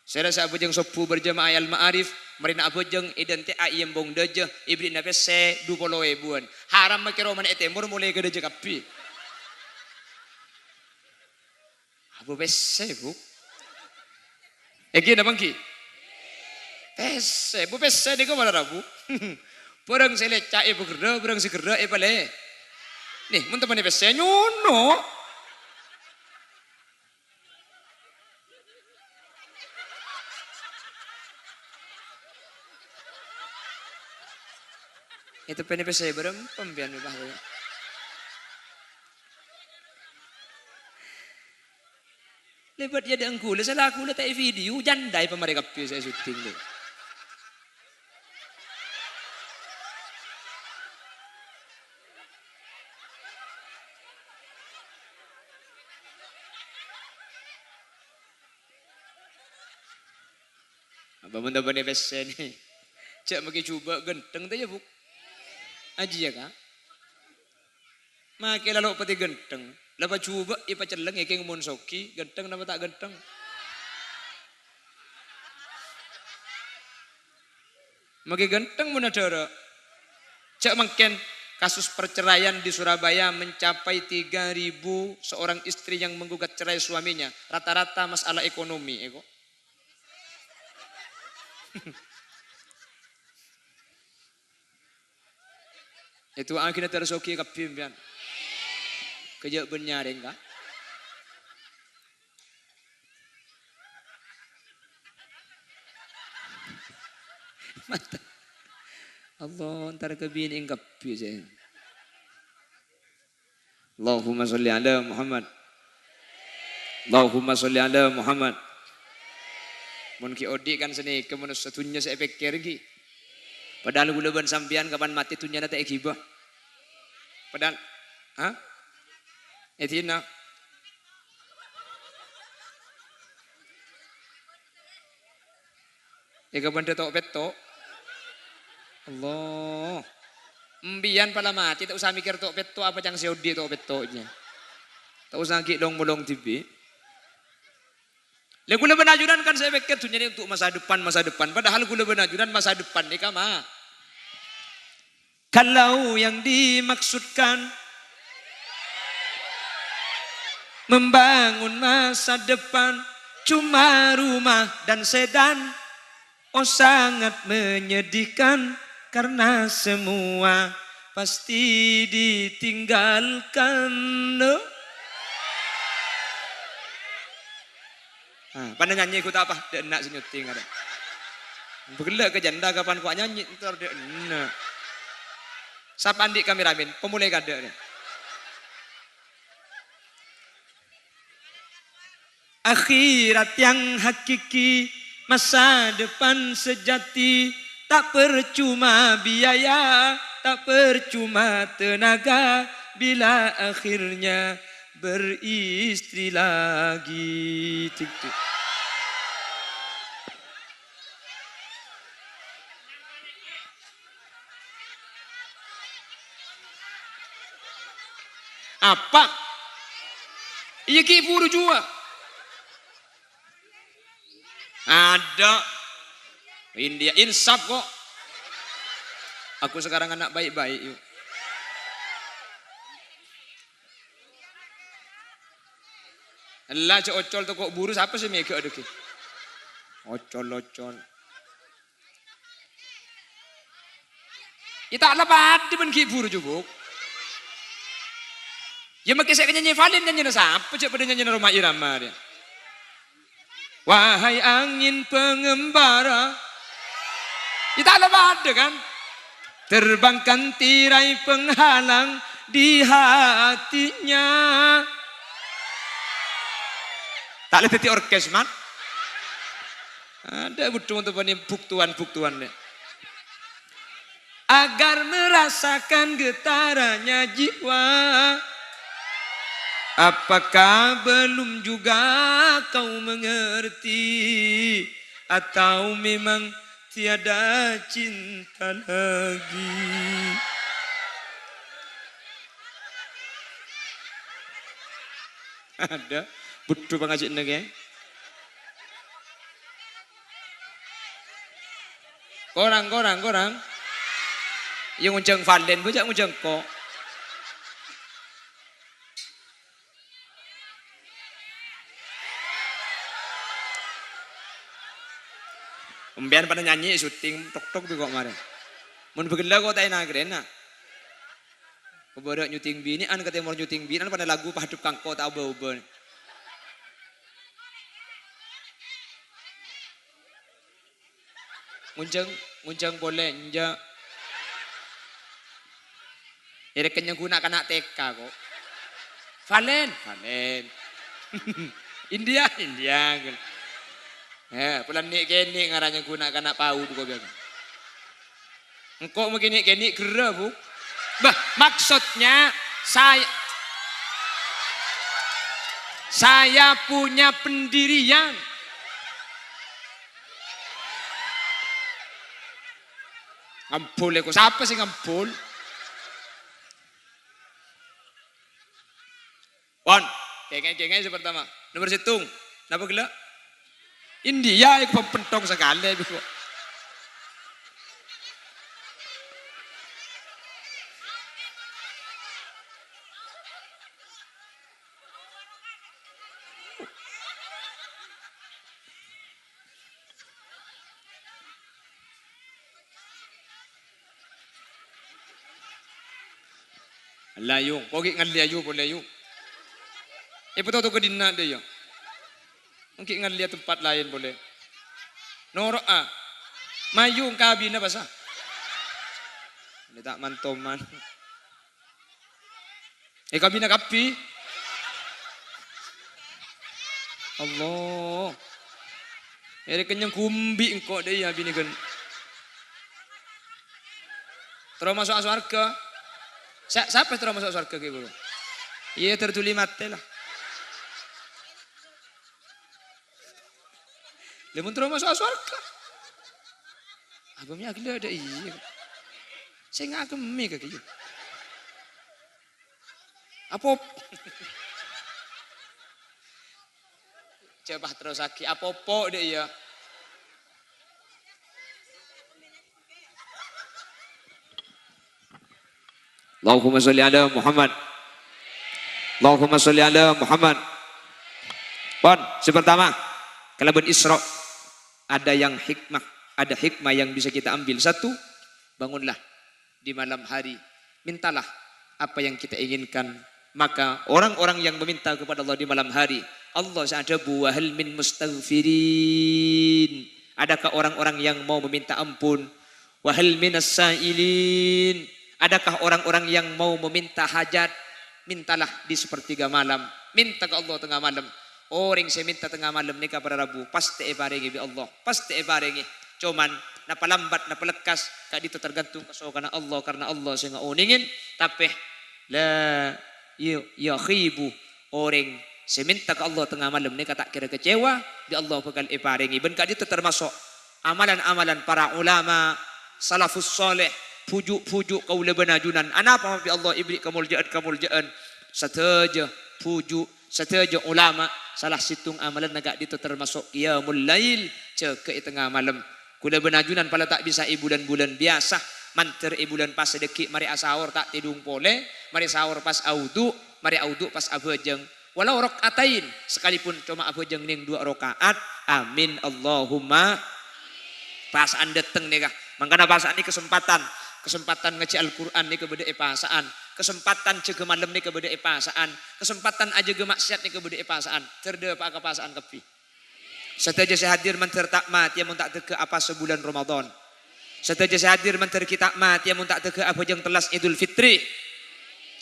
A: Saya rasa bujang sopu berjemaah al Ma'arif, marina bujang identik ayam bong deje, ibrit na pesse 20 ribuan. Haram makai roman etemur mulai ke deje kapi. Abu pesse bu. Egi na bangki. Pesse, bu pesse ni ko pada Rabu. Perang selecak bekerja, perang sekerja balik. Nih, mun teman pesse nyono. Itu penipis saya berempem pian bahwa. Lebat dia angku, salah aku letak video jandai pemereka pi saya syuting tu. Apa benda penipis saya ni? Cak maki cuba genteng tu ya buk. Aji ya kak, makai lalu peti genteng, lepas coba ipa celeng iking monsoki genteng nama tak genteng. Makai genteng mana cara? Cak makin kasus perceraian di Surabaya mencapai 3.000 seorang istri yang menggugat cerai suaminya, rata-rata masalah ekonomi, eko. Itu akhirnya tersoki kapimpian. Kejak benar enggak? Mata. Allah antar kebini enggak bisa. Allahumma sholli ala Muhammad. Allahumma sholli ala Muhammad. Mun ki odi kan seni kemun setunya saya pikir ki. Padahal gula ban sampian kapan mati tunya nate gibah. Padahal etina. Kapan tok peto. Allah. Mbian pala mati tak usah mikir tok peto apa cang seodi tok petonya. Tak usah ki dong molong TV. Lah gula benajuran kan saya pikir tunya ini untuk masa depan. Padahal gula benajuran masa depan ni kama. Kalau yang dimaksudkan membangun masa depan cuma rumah dan sedan, oh sangat menyedihkan karena semua pasti ditinggalkan. No? Pandai nyanyi ikut apa? Dia nak senyuting ada. Bergelak ke janda kapan kau nyanyi ntar dia nak. Siapa andik kameramen? Pemulai kada ni. Akhirat yang hakiki, masa depan sejati, tak percuma biaya, tak percuma tenaga, bila akhirnya beristri lagi. Tik-tik. Apa? Iya ki buru juga. Ada. India insaf kok. Aku sekarang anak baik-baik yuk. Allah cok ocol tu kok buru siapa sih mega ada ki? Ocol. Kita lepas di ben ki buru juga. Ya makin saya nyanyi Valin nyanyi na siapa cak pada nyanyi na Roma Irama dia. Wahai angin pengembara, kita lepas ada kan? Terbangkan tirai penghalang di hatinya. Tak lihat di orkes man. Ada butuh untuk buktuan-buktuan. Agar merasakan getarannya jiwa. Apakah belum juga kau mengerti? Atau memang tiada cinta lagi? Ada butuh pengajin lagi. Korang. Yang uncang Valen, bujak uncang kok. Pembian pada nyanyi syuting tok tuh kok kemarin. Mun begela kok tak enak keren. Kebadak nyuting bini an ketemu nyuting bini an pada lagu padup kangko tak ubah-ubah. Nguncang boleh nja. Ere kenyang guna kanak TK kok. Valen. India. Pulan nik kene ngaranya guna kanak paud kok biasa. Engkau begini kene kera bu. Bah, maksudnya saya punya pendirian. Ngampul aku. Siapa sih ngampul? Wan, kengeng pertama. Nomor situng. Napa gila? India yang pentong sekali. Layung, kogi ngan layu pun layu. Betul tu kedina dia. Mungkin ngan lihat tempat lain boleh. Norok mayung kabina basa. Ini tak mantoman. Kabina kapi. Allah. Ere kenyang kumbi engkau dia bini kan. Terus masuk surga. Siapa terus masuk surga ke bro? Iya tertuli mati lah. Lemun terus masuk surga. Abangnya agak ada iya. Saya nggak agemi kayak gitu. Apa? Coba terus lagi. Apa deh ya? Allahumma sholli ala Muhammad. Allahumma sholli ala Muhammad. Pon, sepertama, kalau Isra ada yang hikmah, ada hikmah yang bisa kita ambil. Satu, bangunlah di malam hari, mintalah apa yang kita inginkan. Maka orang-orang yang meminta kepada Allah di malam hari, Allah sa'adabu wa hal min mustaghfirin. Adakah orang-orang yang mau meminta ampun? Wa hal minas sa'ilin. Adakah orang-orang yang mau meminta hajat? Mintalah di sepertiga malam. Minta ke Allah tengah malam. Orang saya minta tengah malam ni kepada Rabu. Pasti barengi bi Allah. Pasti barengi. Cuman napa lambat napa lekas. Kak itu tergantung kesokan Allah. Karena Allah saya ningin. Tapi la yakhibu. Orang saya minta ke Allah tengah malam ni tak kira kecewa. Bi Allah bakal barengi. Ben kak itu termasuk amalan-amalan para ulama salafus soleh. Pujuk kaula benajunan. Anapa bi Allah ibri kamuljaan. Sateja pujuk, sateja ulama. Salah situng amalan nagak itu termasuk qiyamul lail. Ceke tengah malam. Kula benajunan pala tak bisa bulan-bulan biasa. Manter bulan pas sedekik. Mari asawar tak tidung pole. Mari sahur pas audu. Mari audu pas abajeng. Walau rokaatain. Sekalipun cuma abajeng ning 2 rakaat. Amin Allahumma. Pasaan deteng nih kah. Mangkana pasaan ini kesempatan ngaji Al-Quran ni kepada pasaan, kesempatan jaga malam ni kepada pasaan, kesempatan aja ke maksiat ni kepada pasaan, terdepa ke pasaan kepi. Setaja saya hadir menter tak mati yang tak teka apa sebulan Ramadan. Setaja saya hadir menter kita mati yang tak teka apa jeng telas Idul Fitri.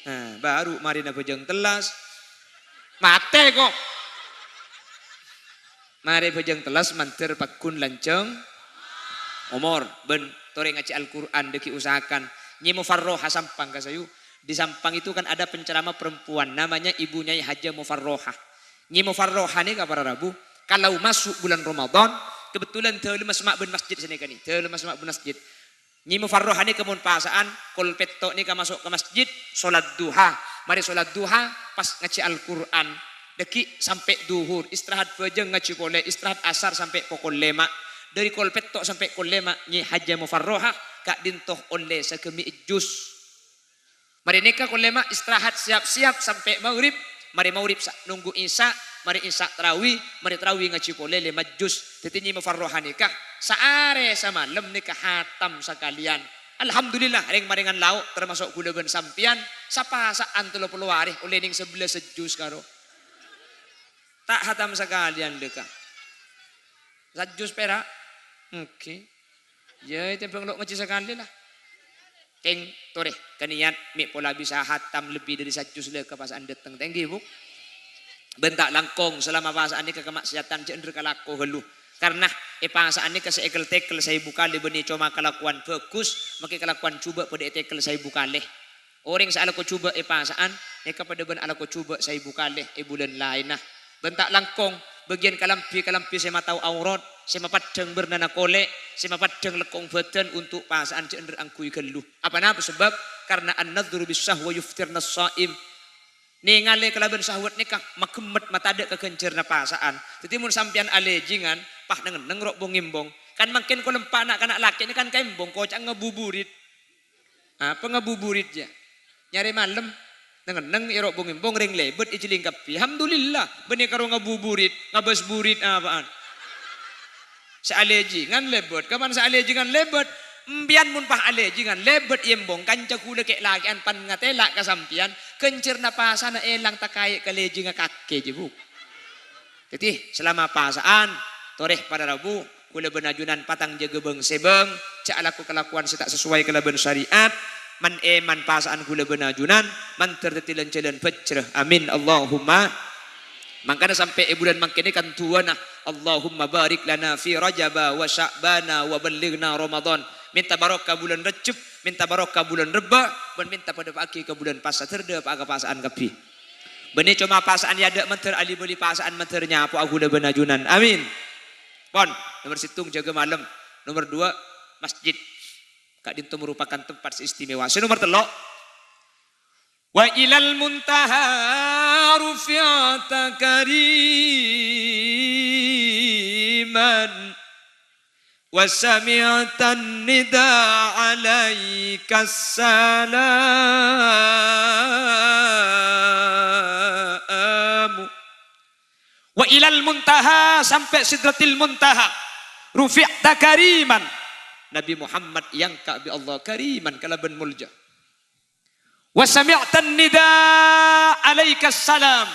A: Nah, baru mari na bejeng telas. Mate kok. Mari bejeng telas mantir pakun lanceng. Umur ben tore ngaji Al-Qur'an deki usahakan nyi Mufarroha sampang ka sayu. Di Sampang itu kan ada penceramah perempuan namanya Ibu Nyai Haja Mufarroha. Nyi Mufarroha nih para Rabu kalau masuk bulan Ramadan kebetulan teuleuh masmak ben masjid sini kan nih. Teuleuh masmak ben masjid. Nyi Mufarroha nih kemun pasaan kol petto nih ka masuk ke masjid salat duha. Mari salat duha pas ngaji Al-Qur'an deki sampai duhur istirahat bejeng ngaji boleh istirahat asar sampai pukul 5. Dari kol petto sampai kol 5 Nyi Haja Mufarroha kak dintoh oleh sekemi jus. Mari nikah kol 5 istirahat siap-siap sampai maghrib. Mari maghrib nunggu isya. Mari isya tarawih. Mari tarawih ngaji boleh 5 juz. Jadi Nyi Mufarroha nikah. Saare samalam nikah hatam sekalian. Alhamdulillah ring maringan lauk termasuk gula ben sampian. Sapasaan 30 hari oleh ning 11 sejus karo. Tak hatam sekalian dekah. Sajus perak. Oke. Ya itu pengelok ngaji sekali lah. Keng tore keniat mi pola bisa hatam lebih dari sajus le ke pasaan deteng tenggi bu. Bentak langkong selama pasaan ini kemaksiatan cender kalako helu. Karena pasaan ini keseekel tekel saya buka le beni cuma kelakuan bagus maki kelakuan coba pada tekel saya buka leh. Orang saya ko coba pasaan kepada ben ala ko coba saya buka leh bulan lain nah. Bentak langkong bagian kalampi saya matau aurat saya mapadeng bernana kolek saya mapadeng lekong badan untuk pasaan cender angkui geluh apa napa sebab karena an-nadhru bis-sahwa yuftirna as-shaim ningali kelaban syahwat nikah makemet matade kekencerna pasaan jadi mun sampean alejingan pah nengen rok bongimbong kan makin ko lempa anak laki ini kan kembong kocak ngebuburit apa ngebuburit ya nyari malam neng irok bongimbong ring lebet ijiling kapi alhamdulillah benih karo ngabuburit ngabas burit apaan sealejingan lebet kapan sealejingan lebet mbian mun pah alejingan lebet yembong kanca kula kek lagian pan ngatela kasampian kencerna pasana elang takai kalejinga kakke jebu jadi selama pasaan toreh pada Rabu kula benajunan patang jaga beng sebeng cak laku kelakuan setak sesuai kelaban syariat man eman pasaan kula benajunan man tertetilan jalan fajrah amin Allahumma makanya sampai bulan mangkene kan tuana Allahumma barik lana fi rajaba wa sya'bana wa ballighna ramadan minta barokah bulan Rajab minta barokah bulan Reba dan minta pada pagi ke bulan Puasa terda pada pasaan kapi benih cuma pasaan ya ada menter ali beli pasaan menternya apa aku dah benajunan amin pon nomor situng jaga malam nomor 2 masjid Kak Dinto merupakan tempat istimewa. Nomor 3. Wa ilal muntaha rufi'ata kariman wa sami'tan nida alaika salam wa ilal muntaha sampai sidratil muntaha rufi'ta kariman Nabi Muhammad yang ka'bi Allah kariman kalaban mulja. Wa sami'tan nida alaika salam.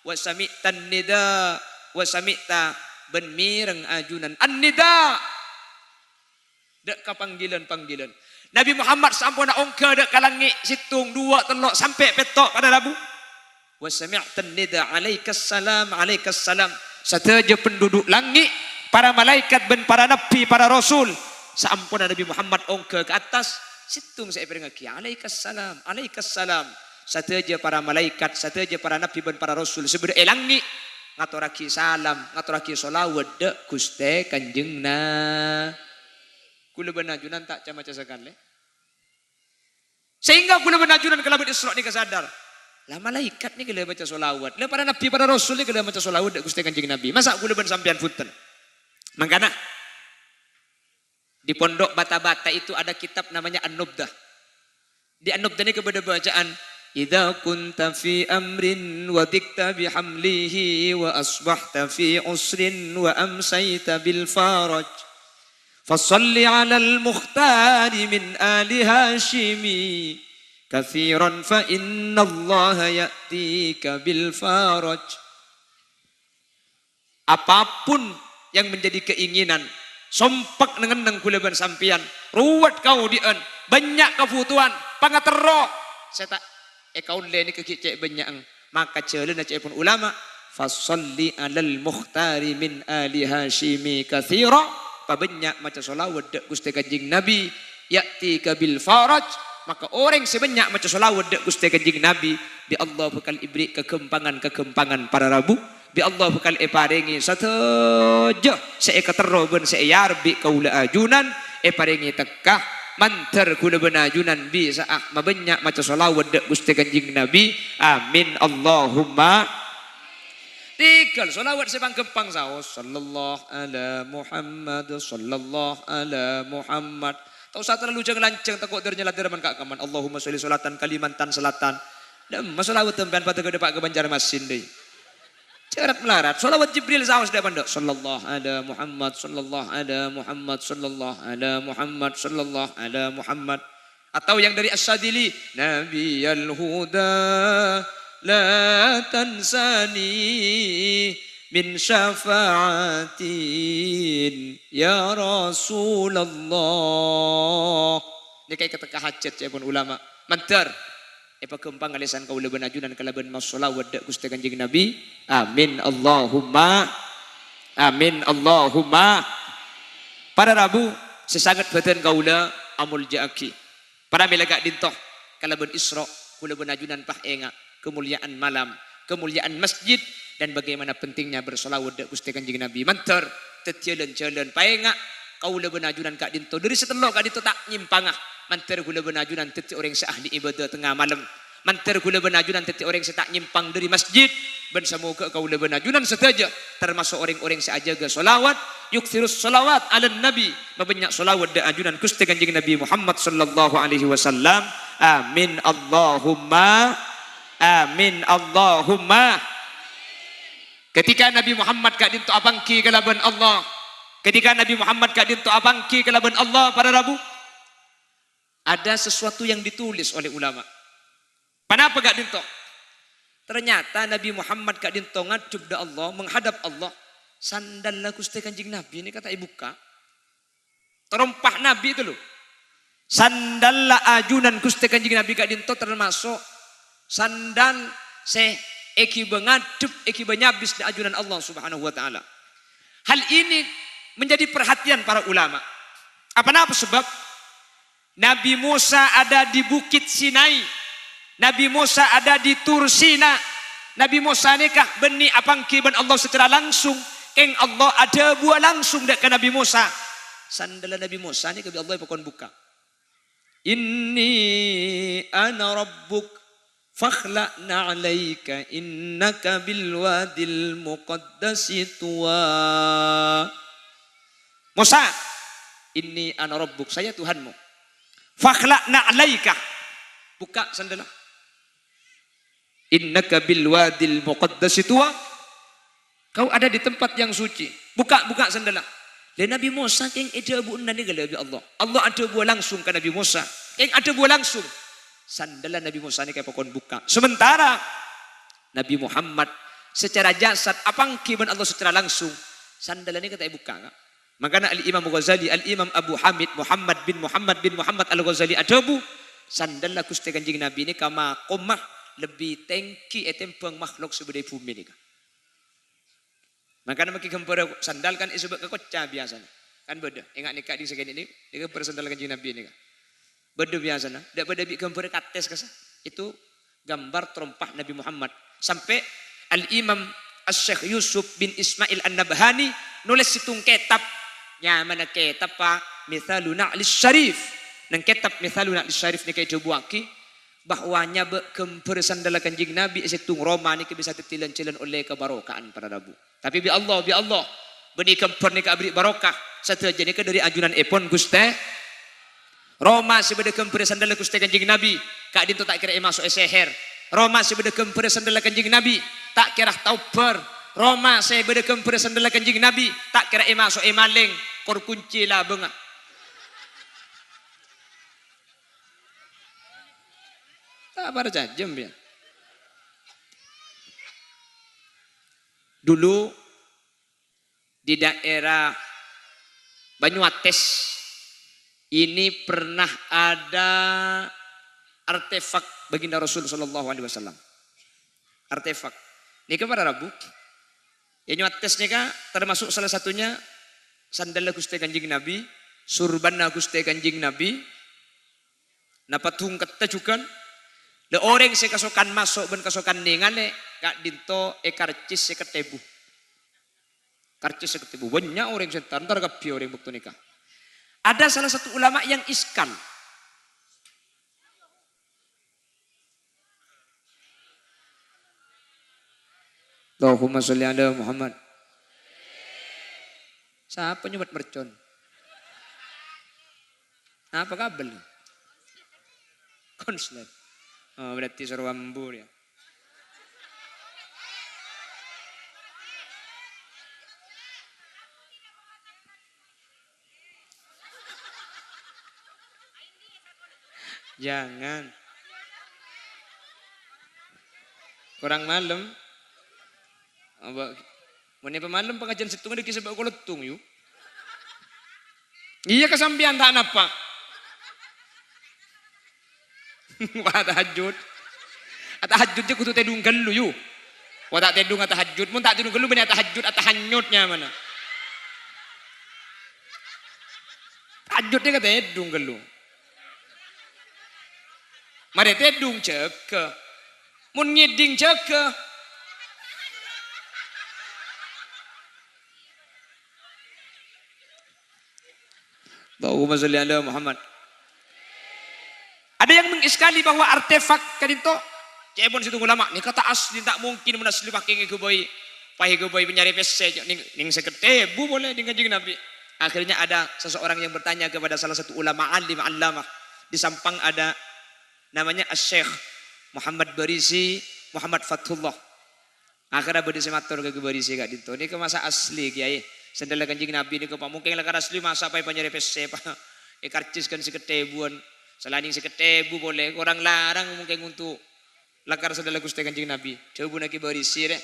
A: Wa sami'tan nida wa sami'ta ben mireng ajunan. An-nida. Dek ka panggilan-panggilan. Nabi Muhammad sampun ongka dek kalangi situng 2 telok sampai petok pada Rabu. Wa sami'tan nida alaika salam alaika salam. Sateja penduduk langit, para malaikat ben para nabi, para rasul Sampun Nabi Muhammad ongke ke atas, situng saya peringaki, alaikassalam, alaikassalam. Sateja para malaikat, sateja para nabi dan para rasul sebeda elangi ngaturaki salam, ngaturaki solawat dek Guste Kanjengna. Kula benajunan tak cama sekali. Sehingga kula benajunan kelabut Isra ni kesadar. Lah malaikat ni kala baca solawat, lah para nabi para rasul ni kala baca solawat dek Guste Kanjeng Nabi. Masa kula ben sampean punten. Mangkana di pondok bata-bata itu ada kitab namanya An-Nubdah. Di An-Nubdah ini kepada bacaan idza kunta fi amrin wa dikta bihamlihi wa asbahta fi usrin wa amsayta bil faraj fasalli ala al-mukhtari min ali hashimi kathiran fa inna Allah ya'tika bil faraj. Apapun yang menjadi keinginan sompak dengan kulaban sampian ruwet kau dien banyak kebutuhan pangatero saya tak kaule ni kekicek banyak maka ceuleun cek pun ulama fasalli alal mukhtari min ali hashimi katsira pabanyak maca selawat dak Gusti Kanjeng Nabi yati kabil faraj maka orang sebanyak maca selawat dak Gusti Kanjeng Nabi bi Allah bakal ibri kekempangan para rabu bi Allah bakal paringi sataja seekatero ben seeyarbi kaula ajunan paringi tekah mantar kula benajunan bi saah mabanyak maca selawat dak Gusti Kanjeng Nabi amin Allahumma tikal selawat sebang kempang saos sallallahu ala Muhammad sallallahu ala Muhammad tau satu lalu jangan lancang takut ternyala deraman kak kaman Allahumma sholli sholatan Kalimantan Selatan dan masalawat tempat pada ke depan ke Banjarmasin deh cerat melarat selawat Jibril saos dah pandok sallallahu ala Muhammad sallallahu ala Muhammad sallallahu ala Muhammad sallallahu ala Muhammad atau yang dari As-Sadili Nabiyal Huda la tansani min syafaatin ya Rasulullah ini kayak ketika hajat ya pun ulama mantar pakempang alisan kaula benajunan kalaban masolawat dak Gusti Kanjeng Nabi amin Allahumma para rabu sesangat badan kaula amul jaaki para milagak dintoh kalaban Isra kula benajunan pah enga kemuliaan malam, kemuliaan masjid dan bagaimana pentingnya bersolawat dak Gusti Kanjeng Nabi. Mantar tetieun-ceuleun paenga kaula benajunan kak dinto dari setelok kak dinto tak nyimpangah. Mantar kula benajunan teti orang seahli ibadah tengah malam. Mantar kula benajunan teti orang setak nyimpang dari masjid. Ben semoga kaula benajunan setaja termasuk orang-orang seajaga solawat yukthirus solawat ala nabi mabanyak solawat dak ajunan Gusti Kanjeng Nabi Muhammad sallallahu alaihi wasallam. Amin Allahumma amin Allahumma. Ketika Nabi Muhammad kak dinto abangki kalaban Allah. Ketika Nabi Muhammad kak dinto abangki kalaban Allah para rabu. Ada sesuatu yang ditulis oleh ulama. Kenapa kak dinto? Ternyata Nabi Muhammad kak dinto ngadub da Allah menghadap Allah. Sandallah Gusti Kanjeng Nabi ini kata ibuka. Terompah Nabi itu loh. Sandallah ajunan Gusti Kanjeng Nabi kak dinto termasuk sandal se eki bengadep eki benyabis di ajunan Allah Subhanahu wa taala. Hal ini menjadi perhatian para ulama. Apa sebab? Nabi Musa ada di Bukit Sinai. Nabi Musa ada di Tur Sina. Nabi Musa nikah beni apangki ben Allah secara langsung. Keng Allah ada buah langsung dekat Nabi Musa. Sandal Nabi Musa ni ke Allah pokon buka. Inni ana rabbuk fakhla'na 'alaika innaka bil wadil muqaddasi tuwa. Musa, inni ana rabbuk, saya Tuhanmu. Fakhla'na 'alaika. Buka sandalah. Innaka bil wadil muqaddasi tuwa. Kau ada di tempat yang suci. Buka sandalah. Dan Nabi Musa keng ada buunan ni gala Allah. Allah ada buah langsung ke Nabi Musa. Keng ada buah langsung. Sandalan Nabi Musa ini kayak pokon buka. Sementara Nabi Muhammad secara jasad apangki ben Allah secara langsung. Sandalan ini kata buka. Makanya Al-Imam Ghazali, Al-Imam Abu Hamid Muhammad bin Muhammad Al-Ghazali adabu. Sandallah Gusti Kanjeng Nabi ini kama qomah lebih tengki etempeng makhluk sebedai bumi ini. Makanya maki gempera sandal kan isebut kekocah biasanya. Kan beda. Ingat nikah di segini ini, dia bersandal Kanjeng Nabi ini kan. Beda biasanya. Dak beda bi gempera kates kasa. Itu gambar terompah Nabi Muhammad. Sampai Al-Imam Asy-Syaikh Yusuf bin Ismail An-Nabhani nulis situng kitab. Nya mana kitab Pak? Mithalun Na'lis Syarif. Nang kitab Mithalun Na'lis Syarif ni kaya dibuaki bahwanya gempera sandal Kanjeng Nabi situng Roma ni bisa tetilan-cilan oleh kebarokaan para rabu. Tapi bi Allah beni kemper ni ka abri barokah. Satu jenis dari ajunan epon Gusti Roma sebeda kempere sandal Gusti Kanjeng Nabi kak dinto tak kira masuk seher. Roma sebeda kempere sandal Kanjeng Nabi tak kira tauber. Roma sebeda kempere sandal Kanjeng Nabi tak kira masuk maling kor kunci lah benga. Tak pada jam ya. Dulu di daerah Banyuates ini pernah ada artefak baginda Rasul sallallahu alaihi wasallam. Artefak. Nika para Rabu. Yang atas nika termasuk salah satunya sandal Gusti Kanjeng Nabi, surban Gusti Kanjeng Nabi. Napatung kata juga le orang se kasokan masuk ben kasokan ningane kak dinto karcis se ketebu. Karcis se ketebu banyak orang setan ntar kapi orang waktu nikah. Ada salah satu ulama yang iskal. Allahumma sholli ala Muhammad. Siapa nyubat mercon? Apa kabel? Konslet. Oh, berarti sarwambur ya. Jangan. Kurang malam. Mana pemalam pengajian situ ada kisah bawa koletung yuk. Iya kesampian tak napa. Wah tahajud. Tahajudnya kudu tedung gelu yuk. Wah tak tedung tahajud. Mun tak tedung gelu benar tahajud atau hanyutnya mana. Tahajudnya kata tedung gelu. Mari tedung ceke. Mun ngiding ceke. Allahumma sholli ala Muhammad. Ada yang mengiskali bahwa artefak kadito cebon situ ulama ni kata asli tak mungkin mun asli pakai ngegeboy pakai ngegeboy mencari pese ning sekete bu boleh dengan Kanjeng Nabi. Akhirnya ada seseorang yang bertanya kepada salah satu ulama alim allamah di Sampang ada namanya Syekh Muhammad Barisi Muhammad Fathullah. Akhirnya beri sematur ke Barisi kak dito ni ke masa asli kiai. Sendal Kanjeng Nabi ni kepak mungkin lakar asli masa pai panjare pese pa karcis kan seketebuan selain seketebu boleh orang larang mungkin untuk lakar sendal Gusti Kanjeng Nabi coba nak berisi re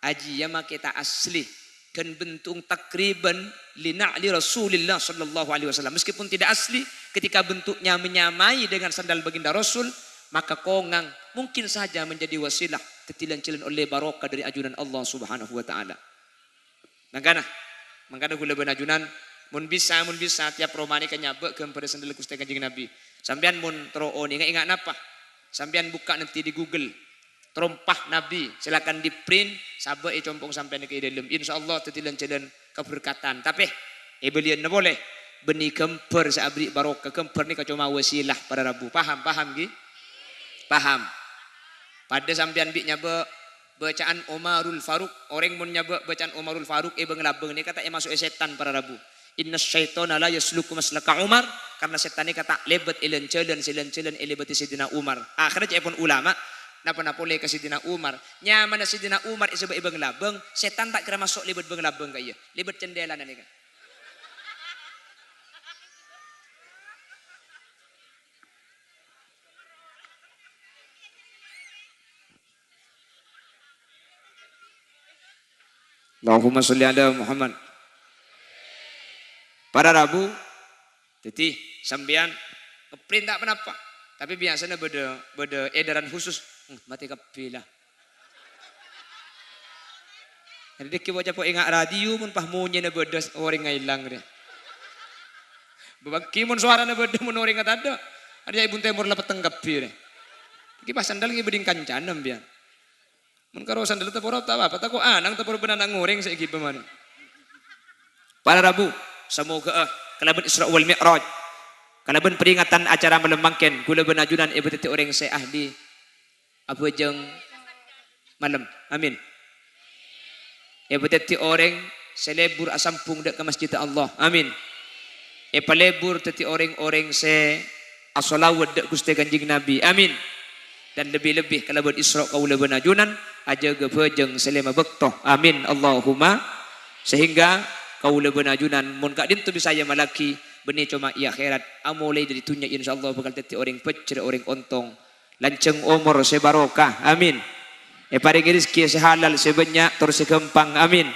A: aji ya makita asli kan bentuk takriban lina'li Rasulillah sallallahu alaihi wasallam meskipun tidak asli ketika bentuknya menyamai dengan sandal baginda Rasul maka kongang mungkin saja menjadi wasilah ketilan-cilan oleh barokah dari ajunan Allah Subhanahu wa taala. Mangkana gula benajunan mun bisa tiap romani kan nyabek kepada sandal Gusti Kanjeng Nabi. Sampean mun tro ni ingat napa? Sampean buka nanti di Google. Trompah Nabi, silakan di print sabek compong sampean ke dalam. Insyaallah tetilan-tilan keberkatan. Tapi belian na boleh. Beni kemper seabri barokah kemper ni cuma wasilah pada Rabu. Paham gi? Paham. Pada sampean bi nyabek bacaan Umarul Faruq orang mun nyabek bacaan Umarul Faruq bengelabeng ni kata masuk setan para Rabu. Inna syaitana la yasluku maslaka Umar karena setan ni kata lebet ilen-celen lebet Sidina Umar. Akhirnya pun ulama napa boleh ke Sidina Umar. Nyaman Sidina Umar isebab bengelabeng setan tak kira masuk lebet bengelabeng kaya. Lebet cendela ni kan. Allahumma sholli ala Muhammad. Para Rabu, jadi sambian ngeprint tak kenapa. Tapi biasanya beda edaran khusus. Mati kapilah. Jadi kita baca ingat radio pun pahmunya na beda orang ngailang dia. Babaki mun suara na beda mun orang kata ada. Ada ibun temur lapat tenggapi dia. Kita sandal ngi beding kancanam biar. Mun karo sandal teu porot apa tako anang teu benanang ngoreng saiki pemane. Para Rabu, semoga kalaban Isra wal Mi'raj. Kalaban peringatan acara melembangkan gula benajunan ibadati orang saya ahli apa jeng malam. Amin. Ibadati orang selebur asampung dak ke masjid Allah. Amin. Palebur tati orang-orang se asolawat dak Gusti Kanjeng Nabi. Amin. Dan lebih-lebih kalau buat Isra kaula benajunan aja gepejeng selema bektoh. Amin Allahumma. Sehingga kaula benajunan mun kak dintu bisa ya malaki benih cuma iya akhirat amolai dari tunya insyaallah bakal teti orang pecer orang ontong lanceng umur sebarokah. Amin. Paringi rezeki sehalal sebanyak terus sekempang. Amin.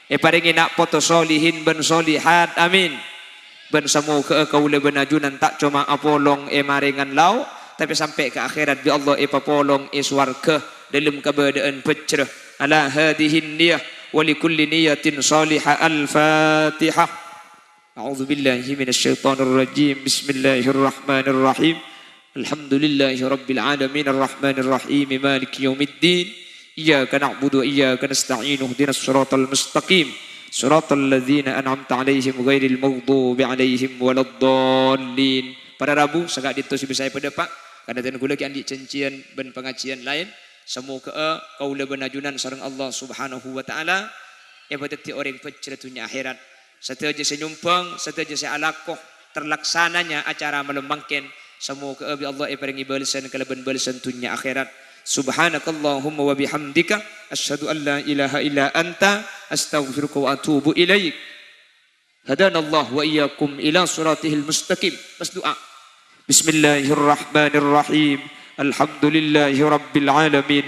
A: Paringi nak foto solihin ben solihat. Amin. Ben semoga kaula benajunan tak cuma apolong maringan lau tapi sampai ke akhirat bi Allah ipapolong swarga dalam keberadaan pecrah ala hadihin niyah wa likulli niyatin salihah. Al-Fatihah. A'udzu billahi minasyaitonir rajim. Bismillahirrahmanirrahim. Alhamdulillahi rabbil alamin arrahmanir rahim maliki yaumiddin. Iyyaka na'budu wa iyyaka nasta'in ihdinas siratal mustaqim siratal ladzina an'amta 'alaihim ghairil maghdubi 'alaihim waladdallin. Pada Rabu sagak ditu si saya pada Pak kada ten kula ki andi cencian ben pengajian lain semoga kaula benajunan sareng Allah Subhanahu wa taala ebetati orang pecretunya akhirat sateja senyumpang sateja se alakoh terlaksananya acara melembangkan semoga bi Allah paringi balesan kalaban balesan dunya akhirat. Subhanakallahumma wa bihamdika asyhadu an la ilaha illa anta astaghfiruka wa atubu ilaik. Hadanallah wa iyyakum ila siratihil mustaqim. Mas doa. Bismillahirrahmanirrahim. Alhamdulillahi rabbil alamin.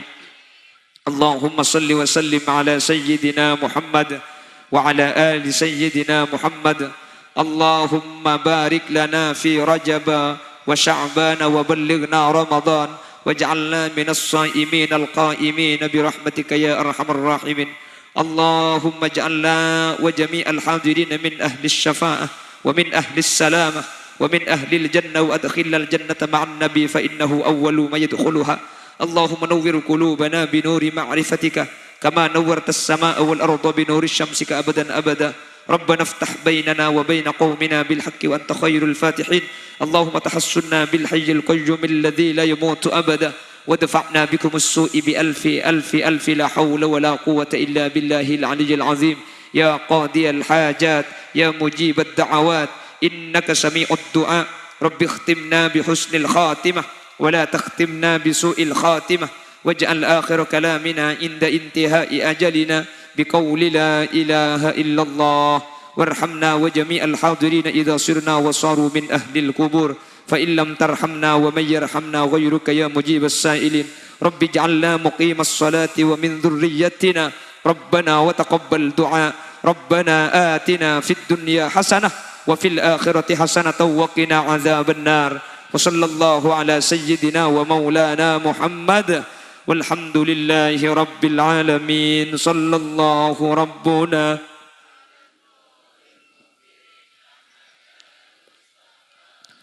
A: Allahumma salli wa sallim ala sayyidina Muhammad wa ala ali sayyidina Muhammad. Allahumma barik lana fi Rajab wa Sya'ban wa ballighna Ramadan waj'alna minas shaimin al-qaimin bi rahmatika ya arhamar rahimin. اللهم اجعلنا وجميع الحاضرين من أهل الشفاعة ومن أهل السلامة ومن أهل الجنة وأدخلنا الجنة مع النبي فإنه أول ما يدخلها. اللهم نور قلوبنا بنور معرفتك كما نورت السماء والأرض بنور الشمس أبدا أبدا. ربنا افتح بيننا وبين قومنا بالحق وأنت خير الفاتحين. اللهم تحسنا بالحي القيوم الذي لا يموت أبدا ودفعنا بكم السوء بألف ألف ألف لا حول ولا قوة إلا بالله العلي العظيم. يا قاضي الحاجات يا مجيب الدعوات إنك سميع الدعاء. رب اختمنا بحسن الخاتمة ولا تختمنا بسوء الخاتمة واجعل آخر كلامنا عند انتهاء أجلنا بقول لا إله إلا الله. وارحمنا وجميع الحاضرين إذا صرنا وصاروا من أهل القبور فإن لم ترحمنا ومن يرحمنا غيرك يا مجيب السائلين. رب اجعلنا مقيم الصلاة ومن ذريتنا ربنا وتقبل دعاء. ربنا آتنا في الدنيا حسنة وفي الآخرة حسنة وقنا عذاب النار. وصلى الله على سيدنا ومولانا محمد والحمد لله رب العالمين. صلى الله ربنا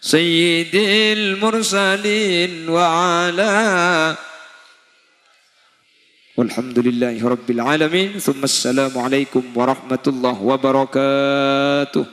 A: سيد المرسلين وعلى والحمد لله رب العالمين. ثم السلام عليكم ورحمة الله وبركاته.